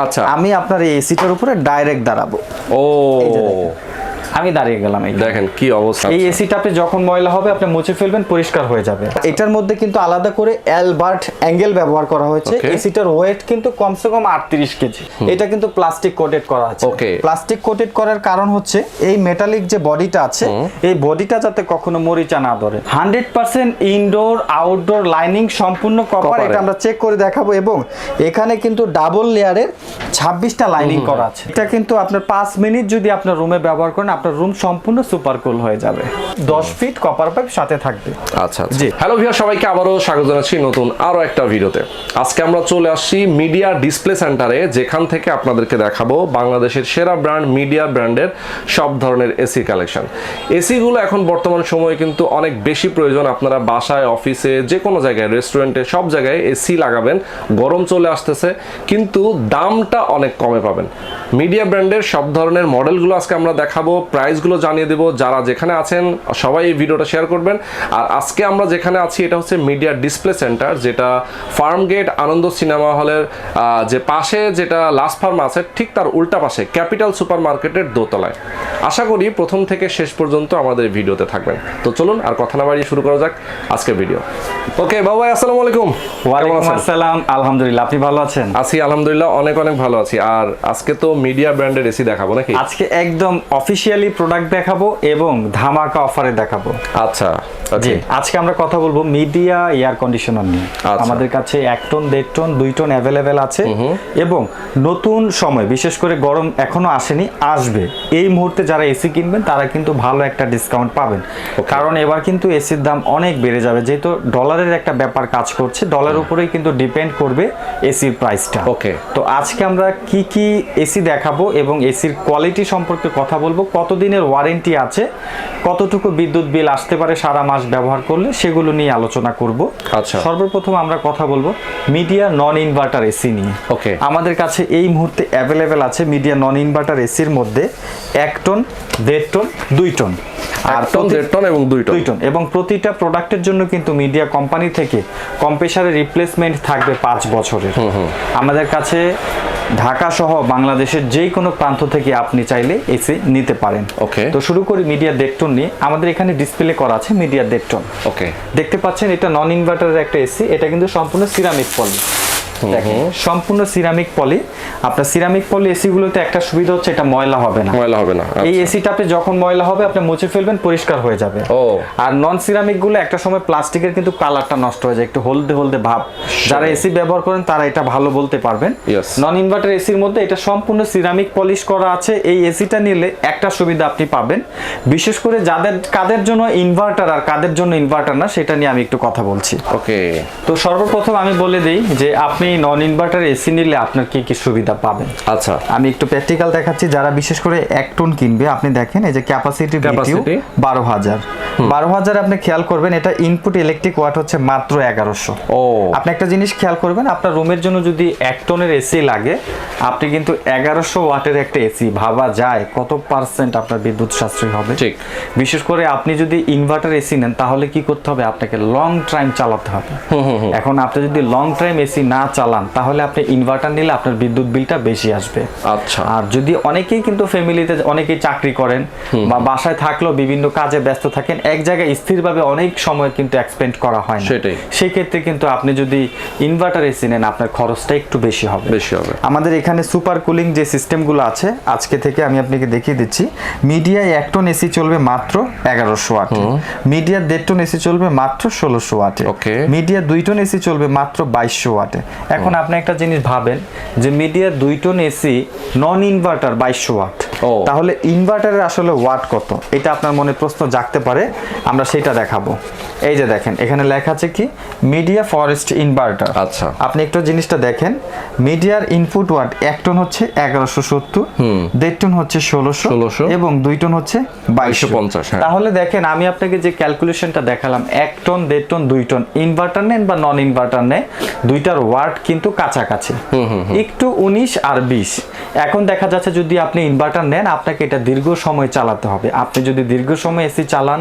আচ্ছা, আমি আপনার এই এসিটার উপরে ডাইরেক্ট দাঁড়াবো। ও আমি দাঁড়িয়ে গেলাম, দেখেন কি অবস্থা। এই এসিটা আপনি যখন ময়লা হবে আপনি মুছে ফেলবেন, পরিষ্কার হয়ে যাবে। এটার মধ্যে কিন্তু আলাদা করে অ্যালবার্ট অ্যাঙ্গেল ব্যবহার করা হয়েছে। এসিটার ওয়েট কিন্তু কমসে কম 38 কেজি। এটা কিন্তু প্লাস্টিক কোটেড করা আছে। প্লাস্টিক কোটেড করার কারণ হচ্ছে এই মেটালিক যে বডিটা আছে, এই বডিটা যাতে কখনো মরিচা না ধরে। 100% ইনডোর আউটডোর লাইনিং সম্পূর্ণ কপার, এটা আমরা চেক করে দেখাবো। এবং এখানে কিন্তু ডাবল লেয়ারের 26টা লাইনিং করা আছে। এটা কিন্তু আপনার 5 মিনিট যদি আপনার রুমে ব্যবহার করেন, আপনার রুম সম্পূর্ণ সুপার কুল হয়ে যাবে। 10 ফিট কপার পাইপ সাথে থাকবে। আচ্ছা জি, হ্যালো ভিউয়ার, সবাইকে আবারও স্বাগত জানাচ্ছি নতুন আরো একটা ভিডিওতে। আজকে আমরা চলে আসছি মিডিয়া ডিসপ্লে সেন্টারে, যেখান থেকে আপনাদেরকে দেখাবো বাংলাদেশের সেরা ব্র্যান্ড মিডিয়া ব্র্যান্ডের সব ধরনের এসি কালেকশন। এসিগুলো এখন বর্তমান সময়ে কিন্তু অনেক বেশি প্রয়োজন। আপনারা বাসায়, অফিসে, যে কোনো জায়গায়, রেস্টুরেন্টে, সব জায়গায় এসি লাগাবেন। গরম চলে আসতেছে, কিন্তু দামটা অনেক কমে পাবেন। মিডিয়া ব্র্যান্ডের সব ধরনের মডেলগুলো আজকে আমরা দেখাবো, প্রাইসগুলো জানিয়ে দেবো। যারা যেখানে আছেন সবাই এই ভিডিওটা শেয়ার করবেন। আর আজকে আমরা যেখানে আছি এটা হচ্ছে মিডিয়া ডিসপ্লে সেন্টার, যেটা ফার্মগেট আনন্দ সিনেমা হলের যে পাশে যেটা লাস্ট ফার্ম আছে, ঠিক তার উল্টা পাশে ক্যাপিটাল সুপার মার্কেটের দোতলায়। আশা করি প্রথম থেকে শেষ পর্যন্ত আমাদের ভিডিওতে থাকবেন। তো চলুন আর কথা না বাড়িয়ে শুরু করা যাক আজকের ভিডিও। ওকে বাবা, আসসালামু আলাইকুম। ওয়ালাইকুম আসসালাম। আলহামদুলিল্লাহ, আপনি ভালো আছেন? আছি আলহামদুলিল্লাহ, অনেক অনেক ভালো আছি। আর আজকে তো মিডিয়া ব্র্যান্ডের এসি দেখাবো নাকি? আজকে একদম অফিশিয়ালি প্রোডাক্ট দেখাবো এবং ধামাকা অফারে দেখাবো। আচ্ছা জি, আজকে আমরা কথা বলবো মিডিয়া এয়ার কন্ডিশনার নিয়ে। আমাদের কাছে 1 টন, 1.5 টন, 2 টন অ্যাভেলেবেল আছে। এবং নতুন সময়, বিশেষ করে গরম এখনো আসেনি, আসবে। এই মুহূর্তে যারা এসি কিনবেন তারা কিন্তু ভালো একটা ডিসকাউন্ট পাবেন। কারণ এবার কিন্তু এসির দাম অনেক বেড়ে যাবে, যেহেতু ডলারের একটা ব্যাপার কাজ করছে। ডলার উপরেই কিন্তু ডিপেন্ড করবে এসির প্রাইসটা। ওকে, তো আজকে আমরা কি কি এসি দেখাবো এবং এসির কোয়ালিটি সম্পর্কে কথা বলবো, কতদিনের ওয়ারেন্টি আছে, কতটুকু বিদ্যুৎ বিল আসতে পারে সারা মাস ব্যবহার করলে, সেগুলো নিয়ে আলোচনা করব। আচ্ছা, সর্বপ্রথম আমরা কথা বলবো মিডিয়া নন ইনভার্টার এসি নিয়ে। ওকে, আমাদের কাছে এই মুহূর্তে অ্যাভেলেবেল আছে মিডিয়া নন ইনভার্টার এসির মধ্যে 1 টন, 1.5 টন, 2 টন। আর 1.5 টন এবং 2 টন। এবং প্রতিটা প্রোডাক্টের জন্য কিন্তু মিডিয়া কোম্পানি থেকে কম্প্রেসারের রিপ্লেসমেন্ট থাকবে 5 বছরের। আমাদের কাছে ঢাকা সহ বাংলাদেশের যে কোনো প্রান্ত থেকে আপনি চাইলে এসি নিতে পারেন। ওকে, তো শুরু করি মিডিয়া 1.5 টন নিয়ে। আমাদের এখানে ডিসপ্লে করা আছে মিডিয়া 1.5 টন। ওকে, দেখতে পাচ্ছেন এটা নন ইনভার্টারের একটা এসি। এটা কিন্তু সম্পূর্ণ সিরামিক পলি। দেখেন, সম্পূর্ণ সিরামিক পলি। আপনার সিরামিক পলি এসি গুলোতে একটা সুবিধা হচ্ছে এটা ময়লা হবে না। এই এসিটা আপনি যখন ময়লা হবে আপনি মুছে ফেলবেন, পরিষ্কার হয়ে যাবে। আর নন সিরামিক গুলো একটা সময় প্লাস্টিকের কিন্তু কালারটা নষ্ট হয়ে যায়, একটু হলদে হলদে ভাব। যারা এসি ব্যবহার করেন তারা এটা ভালো বলতে পারবেন। নন ইনভার্টার এসির মধ্যে এটা সম্পূর্ণ সিরামিক পলিশ করা আছে। এই এসিটা নিলে একটা সুবিধা আপনি পাবেন, বিশেষ করে কাদের জন্য ইনভার্টার আর কাদের জন্য ইনভার্টার না, সেটা নিয়ে আমি একটু কথা বলছি। ওকে, তো সর্বপ্রথম আমি বলে দিই যে আপনি নন ইনভার্টার এসি নিলে আপনার কি কি সুবিধা পাবেন। আচ্ছা, আমি একটু প্র্যাকটিক্যাল দেখাচ্ছি। যারা বিশেষ করে 1 টন কিনবে, আপনি দেখেন এই যে ক্যাপাসিটি 12,000 আপনি খেয়াল করবেন, এটা ইনপুট ইলেকট্রিক ওয়াট হচ্ছে মাত্র 1100। আপনি একটা জিনিস খেয়াল করবেন, আপনার রুমের জন্য যদি 1 টনের এসি লাগে, আপনি কিন্তু 1100 ওয়াটের একটা এসি, ভাবা যায় কত পার্সেন্ট আপনার বিদ্যুৎ সাশ্রয় হবে। ঠিক, বিশেষ করে আপনি যদি ইনভার্টার এসি নেন তাহলে কি করতে হবে, আপনাকে লং টাইম চালাতে হবে। এখন আপনি যদি লং টাইম এসি না চালান তাহলে আপনি ইনভার্টার নিলে আপনার বিদ্যুৎ বিলটা বেশি আসবে। আচ্ছা, আর যদি অনেকেই কিন্তু ফ্যামিলিতে অনেকেই চাকরি করেন বা বাসায় থাকলেও বিভিন্ন কাজে ব্যস্ত থাকেন, এক জায়গায় স্থিরভাবে অনেক সময় কিন্তু এক্সপেন্ড করা হয় না, সেই ক্ষেত্রে কিন্তু আপনি যদি ইনভার্টার এসি নেন আপনার খরচটা একটু বেশি হবে। আমাদের এখানে সুপার কুলিং যে সিস্টেমগুলো আছে আজকে থেকে আমি আপনাকে দেখিয়ে দিচ্ছি। মিডিয়া 1 টন এসি চলবে মাত্র 1100 ওয়াটে, মিডিয়া 1.5 টন এসি চলবে মাত্র 1600 ওয়াটে, মিডিয়া 2 টন এসি চলবে মাত্র 2200 ওয়াটে। এখন আপনি একটা জিনিস ভাবেন যে media 2 ton AC non inverter 2200 watt, তাহলে ইনভার্টারের আসলে ওয়াট কত, এটা আপনার মনে প্রশ্ন জাগতে পারে। আমরা সেটা দেখাবো। এই যে দেখেন এখানে লেখা আছে কি মিডিয়া ফরেস্ট ইনভার্টার। আচ্ছা, আপনি একটু জিনিসটা দেখেন, মিডিয়ার ইনপুট ওয়াট 1 টন হচ্ছে 1170, 1.5 টন হচ্ছে 1600 এবং 2 টন হচ্ছে 2250। তাহলে দেখেন আমি আপনাকে যে ক্যালকুলেশনটা দেখালাম, 1 টন, 1.5 টন, 2 টন, ইনভার্টার নেন বা নন ইনভার্টার নেন, দুইটার ওয়াট কিন্তু কাছাকাছি, একটু 19 আর 20। এখন দেখা যাচ্ছে যদি আপনি ইনভার্টার নেন আপনাকে এটা দীর্ঘ সময় চালাতে হবে। আপনি যদি দীর্ঘ সময় এসি চালান,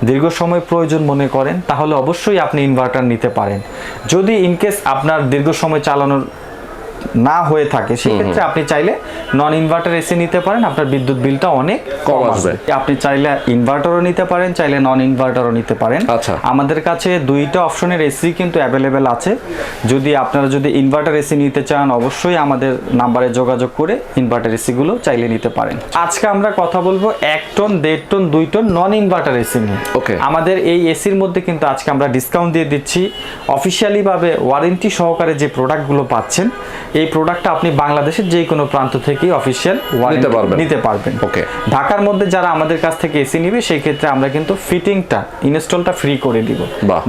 দীর্ঘ সময় প্রয়োজন মনে করেন, তাহলে অবশ্যই আপনি ইনভার্টার নিতে পারেন। যদি ইনকেস আপনার দীর্ঘ সময় চালানোর না হয়ে থাকে সেক্ষেত্রে আপনি চাইলে নন ইনভার্টার এসি নিতে পারেন, আপনার বিদ্যুৎ বিলটা অনেক কম আসবে। আপনি চাইলে ইনভার্টারও নিতে পারেন, চাইলে নন ইনভার্টারও নিতে পারেন। আচ্ছা, আমাদের কাছে দুইটা অপশনের এসি কিন্তু অ্যাভেলেবেল আছে। যদি আপনারা যদি ইনভার্টার এসি নিতে চান অবশ্যই আমাদের নাম্বারে যোগাযোগ করে ইনভার্টার এসি গুলো চাইলে নিতে পারেন। আজকে আমরা কথা বলবো 1 ton, 1.5 ton, 2 ton non inverter AC নিয়ে। আমাদের এই এসির মধ্যে কিন্তু আজকে আমরা ডিসকাউন্ট দিয়ে দিচ্ছি। অফিসিয়ালি ভাবে ওয়ারেন্টি সহকারে যে প্রোডাক্টগুলো পাচ্ছেন, এই প্রোডাক্টটা আপনি বাংলাদেশের যে কোনো প্রান্ত থেকেই অফিসিয়াল ওয়ারেন্টি নিতে পারবেন। ঢাকার মধ্যে যারা আমাদের কাছ থেকে এসি নিবে সেই ক্ষেত্রে আমরা কিন্তু ফিটিংটা, ইনস্টলটা ফ্রি করে দিব।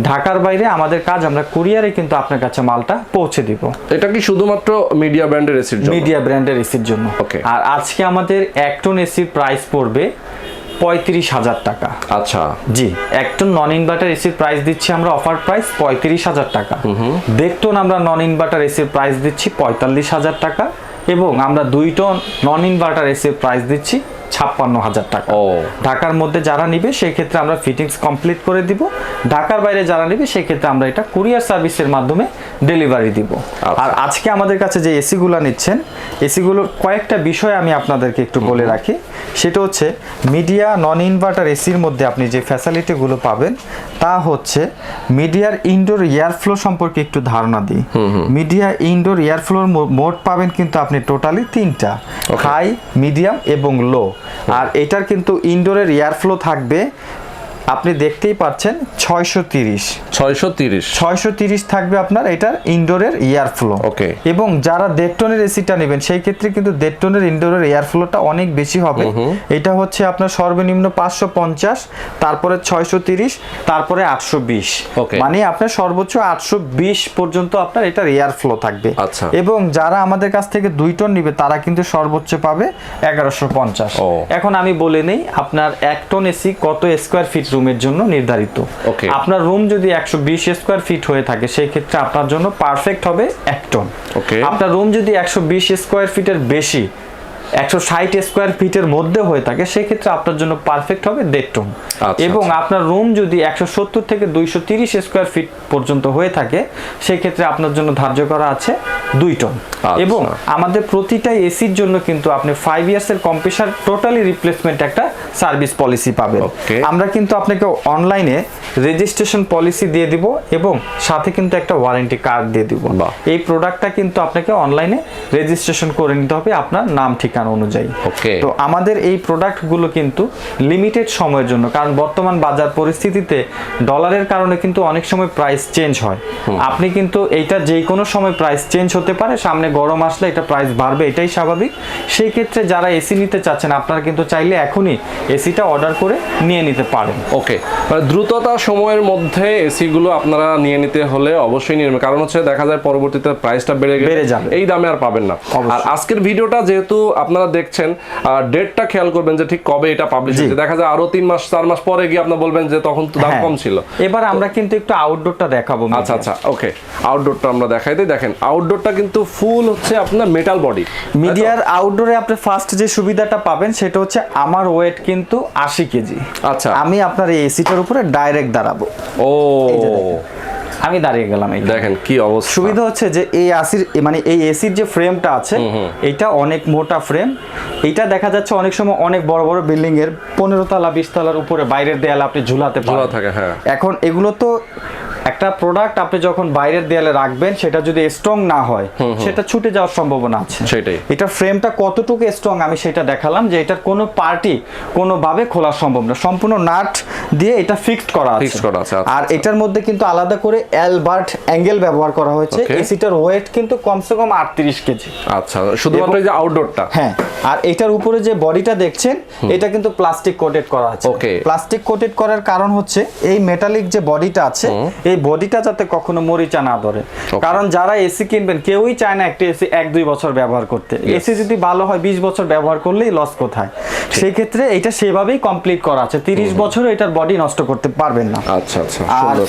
ঢাকার বাইরে আমাদের কাজ, আমরা কুরিয়ারে কিন্তু আপনার কাছে মালটা পৌঁছে দিব। এটা কি শুধুমাত্র মিডিয়া ব্র্যান্ডের এসির জন্য? মিডিয়া ব্র্যান্ডের এসির জন্য। আর আজকে আমাদের 1 টন এসির প্রাইস পড়বে 35,000 টাকা। আচ্ছা, জি, 1 টন নন ইনভার্টার এসির প্রাইস দিচ্ছি আমরা অফার প্রাইস 35,000 টাকা। 1.5 টন আমরা নন ইনভার্টার এসির প্রাইস দিচ্ছি 45,000 টাকা, এবং আমরা 2 টন নন ইনভার্টার এসির প্রাইস দিচ্ছি 56,000 টাকা। ঢাকার মধ্যে যারা নিবে সেই ক্ষেত্রে আমরা ফিটিংস কমপ্লিট করে দিব। ঢাকার বাইরে যারা নিবে সেই ক্ষেত্রে আমরা এটা কুরিয়ার সার্ভিসের মাধ্যমে ডেলিভারি দিব। আর আজকে আমাদের কাছে যে এসিগুলো নিচ্ছেন, এসিগুলোর কয়েকটা বিষয় আমি আপনাদেরকে একটু বলে রাখি। সেটা হচ্ছে মিডিয়া নন ইনভার্টার এসির মধ্যে আপনি যে ফ্যাসিলিটিগুলো পাবেন তা হচ্ছে মিডিয়ার ইনডোর এয়ার ফ্লো সম্পর্কে একটু ধারণা দিই। Media indoor air floor mode পাবেন কিন্তু আপনি টোটালি 3টা, হাই, মিডিয়াম এবং লো। আর এটার কিন্তু ইনডোরের এয়ার ফ্লো থাকবে, আপনি দেখতেই পাচ্ছেন 630 থাকবে আপনার এটার ইনডোরের এয়ার ফ্লো। এবং যারা 1.5 টনের এসিটা নেবেন সেই ক্ষেত্রে কিন্তু 1.5 টনের ইনডোরের এয়ার ফ্লোটা অনেক বেশি হবে। এটা হচ্ছে আপনার সর্বনিম্ন 550, তারপরে 630, তারপরে 820, মানে আপনার সর্বোচ্চ 820 পর্যন্ত আপনার এটার এয়ার ফ্লো থাকবে। এবং যারা আমাদের কাছ থেকে 2 টন নিবে তারা কিন্তু সর্বোচ্চ পাবে 1150। এখন আমি বলে নেই আপনার 1 টন এসি কত স্কয়ার ফিট রুমের জন্য নির্ধারিত। আপনার রুম যদি 120 স্কয়ার ফিট হয়ে থাকে সেই ক্ষেত্রে আপনার জন্য পারফেক্ট হবে 1 টন। আপনার রুম যদি 120 স্কয়ার ফিটের বেশি, 160 স্কয়ার ফিটের মধ্যে হয়ে থাকে সেই ক্ষেত্রে আপনার জন্য পারফেক্ট হবে 1.5 টন। এবং আপনার রুম যদি 170 থেকে 230 স্কয়ার ফিট পর্যন্ত হয়ে থাকে সেই ক্ষেত্রে আপনার জন্য ধার্য করা আছে 2 টন। এবং আমাদের প্রতিটা এসির জন্য কিন্তু আপনি 5 ইয়ার্সের কম্প্রেসার টোটালি রিপ্লেসমেন্ট একটা সার্ভিস পলিসি পাবেন। আমরা কিন্তু আপনাকে অনলাইনে রেজিস্ট্রেশন পলিসি দিয়ে দিব এবং সাথে কিন্তু একটা ওয়ারেন্টি কার্ড দিয়ে দিব। এই প্রোডাক্টটা কিন্তু আপনাকে অনলাইনে রেজিস্ট্রেশন করে নিতে হবে আপনার নাম ঠিকানা অনুযায়ী। তো আমাদের এই প্রোডাক্টগুলো কিন্তু লিমিটেড সময়ের জন্য, কারণ বর্তমান বাজার পরিস্থিতিতে ডলারের কারণে কিন্তু অনেক সময় প্রাইস চেঞ্জ হয়। আপনি কিন্তু এইটা যে কোনো সময় প্রাইস চেঞ্জ হতে পারে, সামনে গরম আসলে এটা প্রাইস বাড়বে, এটাই স্বাভাবিক। সেই ক্ষেত্রে যারা এসি নিতে চাচ্ছেন আপনারা কিন্তু চাইলে এখনই এসিটা অর্ডার করে নিয়ে নিতে পারেন। মানে দ্রুততা সময়ের মধ্যে এসি গুলো আপনারা নিয়ে নিতে হলে অবশ্যই নিয়ে নেবেন, কারণ হচ্ছে দেখা যায় পরবর্তীতে প্রাইসটা বেড়ে যাবে, এই দামে আর পাবেন না। আর আজকের ভিডিওটা যেহেতু আপনারা দেখছেন, ডেটটা খেয়াল করবেন যে ঠিক কবে এটা পাবলিশ হচ্ছে। দেখা যায় আরো 3 মাস 4 মাস পরে গিয়ে আপনারা বলবেন যে তখন তো দাম কম ছিল। এবার আমরা কিন্তু একটু আউটডোরটা দেখাবো। আচ্ছা, আউটডোরটা আমরা দেখাই দিই। দেখেন আউটডোরটা কিন্তু ফুল হচ্ছে আপনার মেটাল বডি। মিডিয়ার আউটডোরে আপনি ফার্স্ট যে সুবিধাটা পাবেন সেটা হচ্ছে আমার ওয়েট কিন্তু 80 কেজি। আচ্ছা, আমি আপনার এই এসিটার উপরে ডাইরেক্ট দাঁড়াবো। আমি দাঁড়িয়ে গেলাম। দেখেন কি অবস্থা। সুবিধা হচ্ছে যে এই এসির মানে এই এসির যে ফ্রেমটা আছে এটা অনেক মোটা ফ্রেম। এটা দেখা যাচ্ছে অনেক সময় অনেক বড় বড় বিল্ডিং এর 15 তলা 20 তলার উপরে বাইরের দেয়ালে আপনি ঝুলাতে পারেন। এখন এগুলো তো একটা প্রোডাক্ট আপনি যখন বাইরের দেয়ালে রাখবেন সেটা যদি স্ট্রং না হয় সেটা ছুটে যাওয়ার সম্ভাবনা আছে। সেটাই, এটা ফ্রেমটা কতটুকু স্ট্রং আমি সেটা দেখালাম যে এটার কোনো পার্টি কোনোভাবে খোলা সম্ভব না, সম্পূর্ণ নাট দিয়ে এটা ফিক্সড করা আছে। আর এটার মধ্যে কিন্তু আলাদা করে অ্যালবার্ট অ্যাঙ্গেল ব্যবহার করা হয়েছে। এসিটার ওয়েট কিন্তু কমসে কম 38 কেজি। আচ্ছা, শুধুমাত্র এই যে আউটডোরটা। হ্যাঁ, আর এটার উপরে যে বডিটা দেখছেন এটা কিন্তু প্লাস্টিক কোটেড করা আছে। প্লাস্টিক কোটেড করার কারণ হচ্ছে এই মেটালিক যে বডিটা আছে এই বডিটা যাতে কখনো মরিচা না ধরে। কারণ যারা এসি কিনবেন কেউই চায় না একটা এসি 1-2 বছর ব্যবহার করতে। এসি যদি ভালো হয় 20 বছর ব্যবহার করলেই লস কোথায়। সেই ক্ষেত্রে এটা সেভাবেই কমপ্লিট করা আছে। 30 বছর এটার বডি নষ্ট করতে পারবেন না। আচ্ছা, সুন্দর।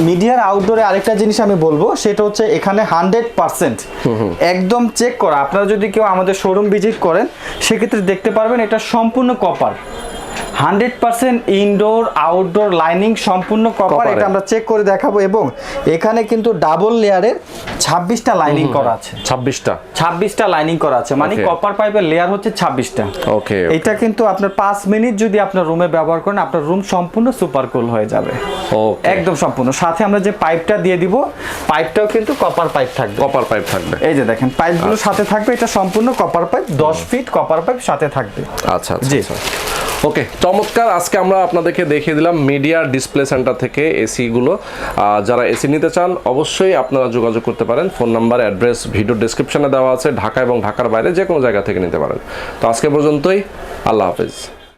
মিডিয়ার আউটডোরে আরেকটা জিনিস আমি বলবো সেটা হচ্ছে এখানে 100% একদম চেক করা। আপনারা যদি কেউ আমাদের শোরুম ভিজিট করেন সেক্ষেত্রে দেখতে পারবেন এটা সম্পূর্ণ কপার। 100% ইনডোর আউটডোর লাইনিং সম্পূর্ণ কপার, এটা আমরা চেক করে দেখাবো। এবং এখানে কিন্তু ডাবল লেয়ারের 26টা লাইনিং করা আছে। 26টা লাইনিং করা আছে, মানে কপার পাইপের লেয়ার হচ্ছে 26টা। ওকে, এটা কিন্তু আপনার 5 মিনিট যদি আপনার রুমে ব্যবহার করেন, আপনার রুম সম্পূর্ণ সুপার কুল হয়ে যাবে। একদম সম্পূর্ণ। সাথে আমরা যে পাইপটা দিয়ে দিব, পাইপটাও কিন্তু কপার পাইপ থাকবে। কপার পাইপ থাকবে, এই যে দেখেন পাইপগুলো সাথে থাকবে, এটা সম্পূর্ণ copper pipe, 10 fit copper pipe সাথে থাকবে। আচ্ছা জি, ওকে, চমৎকার। আজকে আমরা আপনাদেরকে দেখিয়ে দিলাম মিডিয়া ডিসপ্লে সেন্টার থেকে এসি গুলো। যারা এসি নিতে চান অবশ্যই আপনারা যোগাযোগ করতে পারেন। ফোন নাম্বার, অ্যাড্রেস ভিডিও ডেসক্রিপশনে দেওয়া আছে। ঢাকা এবং ঢাকার বাইরে যে কোনো জায়গা থেকে নিতে পারেন। তো আজকে পর্যন্তই, আল্লাহ হাফেজ।